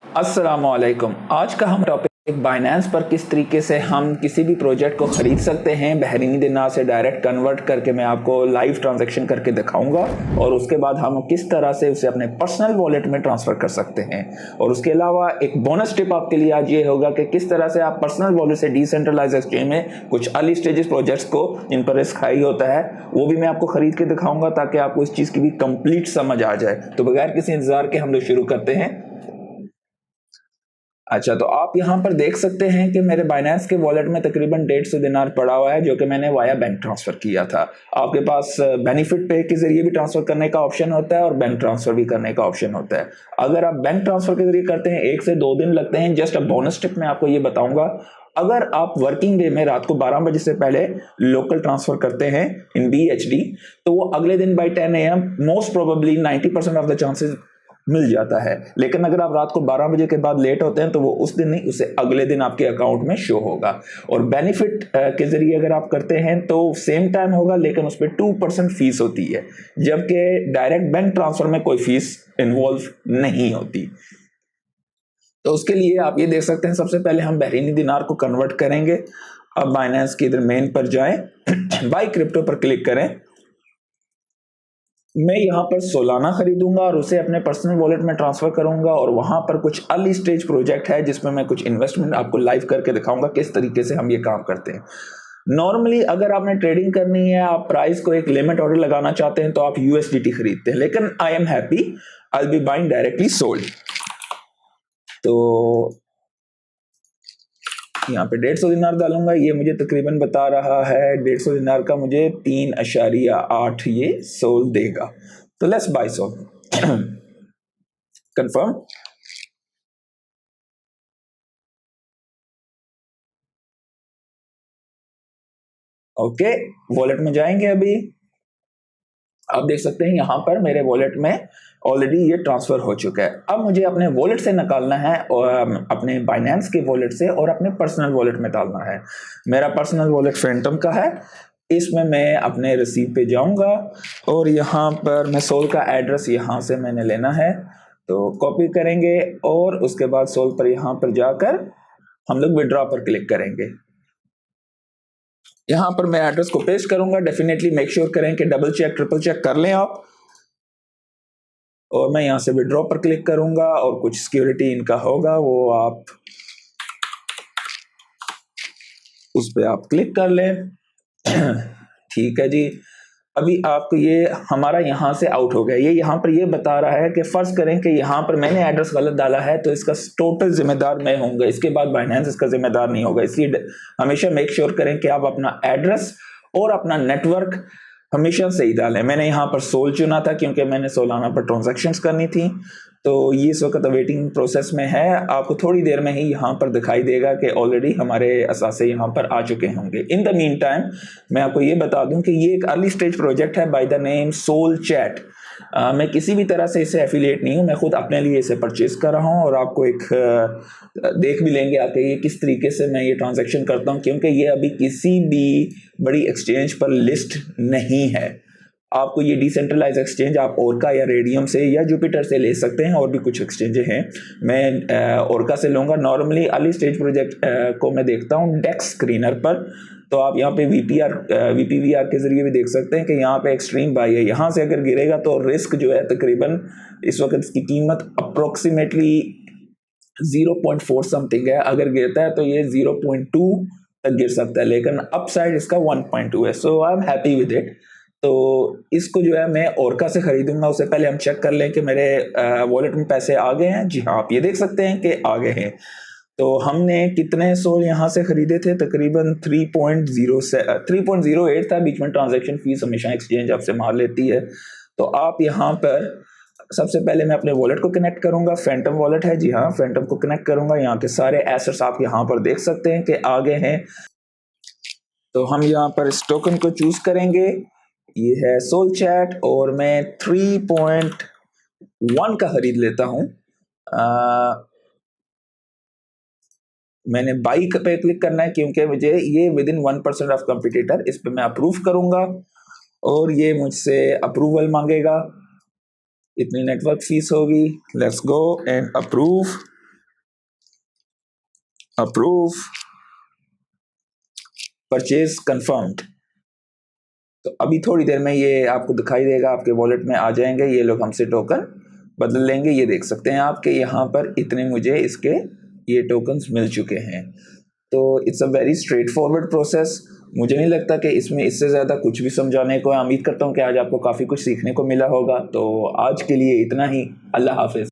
अस्सलाम वालेकुम। आज का हम टॉपिक बाइनेंस पर किस तरीके से हम किसी भी प्रोजेक्ट को ख़रीद सकते हैं बहरीनी दिनार से डायरेक्ट कन्वर्ट करके मैं आपको लाइव ट्रांजैक्शन करके दिखाऊंगा, और उसके बाद हम किस तरह से उसे अपने पर्सनल वॉलेट में ट्रांसफ़र कर सकते हैं। और उसके अलावा एक बोनस टिप आपके लिए आज ये होगा कि किस तरह से आप पर्सनल वॉलेट से डिसेंट्रलाइज एक्सचेंज में कुछ अर्ली स्टेजेस प्रोजेक्ट्स को जिन पर रिस्क हाई होता है वो भी मैं आपको ख़रीद के दिखाऊंगा, ताकि आपको इस चीज़ की भी कंप्लीट समझ आ जाए। तो बगैर किसी इंतज़ार के हम लोग शुरू करते हैं। अच्छा, तो आप यहाँ पर देख सकते हैं कि मेरे बाइनेंस के वॉलेट में तकरीबन 150 दिनार पड़ा हुआ है, जो कि मैंने वाया बैंक ट्रांसफ़र किया था। आपके पास बेनिफिट पे के ज़रिए भी ट्रांसफ़र करने का ऑप्शन होता है और बैंक ट्रांसफ़र भी करने का ऑप्शन होता है। अगर आप बैंक ट्रांसफ़र के ज़रिए करते हैं 1 से 2 दिन लगते हैं। जस्ट अ बोनस टिप मैं आपको ये बताऊंगा, अगर आप वर्किंग डे में रात को 12 बजे से पहले लोकल ट्रांसफ़र करते हैं इन BHD, तो वो अगले दिन by 10 AM most probably 90% of the chances मिल जाता है। लेकिन अगर आप रात को 12 बजे के बाद लेट होते हैं तो वो उस दिन नहीं, उसे अगले दिन आपके अकाउंट में शो होगा। और बेनिफिट के जरिए अगर आप करते हैं तो सेम टाइम होगा, लेकिन उस पर 2% फीस होती है, जबकि डायरेक्ट बैंक ट्रांसफर में कोई फीस इन्वॉल्व नहीं होती। तो उसके लिए आप ये देख सकते हैं, सबसे पहले हम बहरीनी दिनार को कन्वर्ट करेंगे। अब बाइनेंस के इधर मेन पर जाएं, बाय क्रिप्टो पर क्लिक करें। मैं यहाँ पर सोलाना खरीदूंगा और उसे अपने पर्सनल वॉलेट में ट्रांसफर करूंगा, और वहां पर कुछ अर्ली स्टेज प्रोजेक्ट है जिसमें मैं कुछ इन्वेस्टमेंट आपको लाइव करके दिखाऊंगा किस तरीके से हम ये काम करते हैं। नॉर्मली अगर आपने ट्रेडिंग करनी है, आप प्राइस को एक लिमिट ऑर्डर लगाना चाहते हैं तो आप USDT खरीदते हैं, लेकिन आई am happy I will be buying directly sold. तो यहाँ पे 150 दिनार डालूंगा। ये मुझे तकरीबन बता रहा है 150 दिनार का मुझे 3.8 ये सोल देगा। तो let's buy Sol, confirm. Okay, wallet में जाएंगे। अभी आप देख सकते हैं यहाँ पर मेरे वॉलेट में ऑलरेडी ये ट्रांसफर हो चुका है। अब मुझे अपने वॉलेट से निकालना है, और अपने बाइनेंस के वॉलेट से और अपने पर्सनल वॉलेट में डालना है। मेरा पर्सनल वॉलेट फैंटम का है। इसमें मैं अपने रिसीव पे जाऊंगा और यहाँ पर मैं सोल का एड्रेस यहाँ से मैंने लेना है, तो कॉपी करेंगे और उसके बाद सोल पर यहाँ पर जाकर हम लोग विड्रॉ पर क्लिक करेंगे। यहाँ पर मैं एड्रेस को पेस्ट करूंगा। डेफिनेटली मेक श्योर करें कि डबल चेक ट्रिपल चेक कर लें आप। और मैं यहाँ से विड्रॉ पर क्लिक करूंगा और कुछ सिक्योरिटी इनका होगा, वो आप उस पर आप क्लिक कर लें। ठीक है जी। अभी आपको ये हमारा यहाँ से आउट हो गया। ये यहाँ पर ये बता रहा है कि फर्ज करें कि यहाँ पर मैंने एड्रेस गलत डाला है, तो इसका टोटल जिम्मेदार मैं होऊंगा, इसके बाद बाइनेंस इसका जिम्मेदार नहीं होगा। इसलिए हमेशा मेक श्योर करें कि आप अपना एड्रेस और अपना नेटवर्क हमेशा सही डालें। मैंने यहाँ पर सोल चुना था क्योंकि मैंने सोलाना पर ट्रांजैक्शंस करनी थी, तो ये इस वक्त वेटिंग प्रोसेस में है। आपको थोड़ी देर में ही यहाँ पर दिखाई देगा कि ऑलरेडी हमारे असासे यहाँ पर आ चुके होंगे। इन द मीन टाइम मैं आपको ये बता दूं कि ये एक अर्ली स्टेज प्रोजेक्ट है by the name Sol Chat. मैं किसी भी तरह से इसे एफिलिएट नहीं हूँ, मैं खुद अपने लिए इसे परचेज कर रहा हूँ, और आपको एक देख भी लेंगे आके ये किस तरीके से मैं ये ट्रांजैक्शन करता हूँ, क्योंकि ये अभी किसी भी बड़ी एक्सचेंज पर लिस्ट नहीं है। आपको ये डिसेंट्रलाइज एक्सचेंज आप ओरका या रेडियम से या जुपिटर से ले सकते हैं, और भी कुछ एक्सचेंजें हैं। मैं ओरका से लूँगा। नॉर्मली अर्ली स्टेज प्रोजेक्ट को मैं देखता हूँ डेक्स स्क्रीनर पर, तो आप यहाँ पे VPVR के जरिए भी देख सकते हैं कि यहाँ पे एक्सट्रीम बाई है। यहाँ से अगर गिरेगा तो रिस्क जो है तकरीबन इस वक्त इसकी कीमत अप्रोक्सीमेटली 0.4 समथिंग है। अगर गिरता है तो ये 0.2 तक गिर सकता है, लेकिन अपसाइड इसका 1.2 है। So I am happy with it. तो इसको जो है मैं ओरका से खरीदूंगा। उससे पहले हम चेक कर लें कि मेरे वॉलेट में पैसे आ गए हैं। जी हाँ, आप ये देख सकते हैं कि आ गए हैं। तो हमने कितने सोल यहाँ से खरीदे थे? तकरीबन 3.08 था। बीच में ट्रांजैक्शन फीस हमेशा एक्सचेंज आपसे मार लेती है। तो आप यहाँ पर सबसे पहले मैं अपने वॉलेट को कनेक्ट करूंगा। फैंटम वॉलेट है, जी हाँ, फैंटम को कनेक्ट करूंगा। यहाँ के सारे एसेट्स आप यहाँ पर देख सकते हैं कि आ गए हैं। तो हम यहाँ पर इस टोकन को चूज करेंगे। ये है सोल चैट, और मैं 3.1 का खरीद लेता हूँ। मैंने बाई पे क्लिक करना है क्योंकि मुझे ये विद इन 1% ऑफ कंपिटिटर। इस पे मैं अप्रूव करूंगा और ये मुझसे अप्रूवल मांगेगा। इतनी नेटवर्क फीस होगी। Let's go and approve. Approve, purchase confirmed. तो अभी थोड़ी देर में ये आपको दिखाई देगा, आपके वॉलेट में आ जाएंगे। ये लोग हमसे टोकन बदल लेंगे। ये देख सकते हैं आप कि यहाँ पर इतने मुझे इसके ये टोकन्स मिल चुके हैं। तो it's a very straight forward process. मुझे नहीं लगता कि इसमें इससे ज़्यादा कुछ भी समझाने को है। उम्मीद करता हूँ कि आज आपको काफ़ी कुछ सीखने को मिला होगा। तो आज के लिए इतना ही। अल्लाह हाफिज़।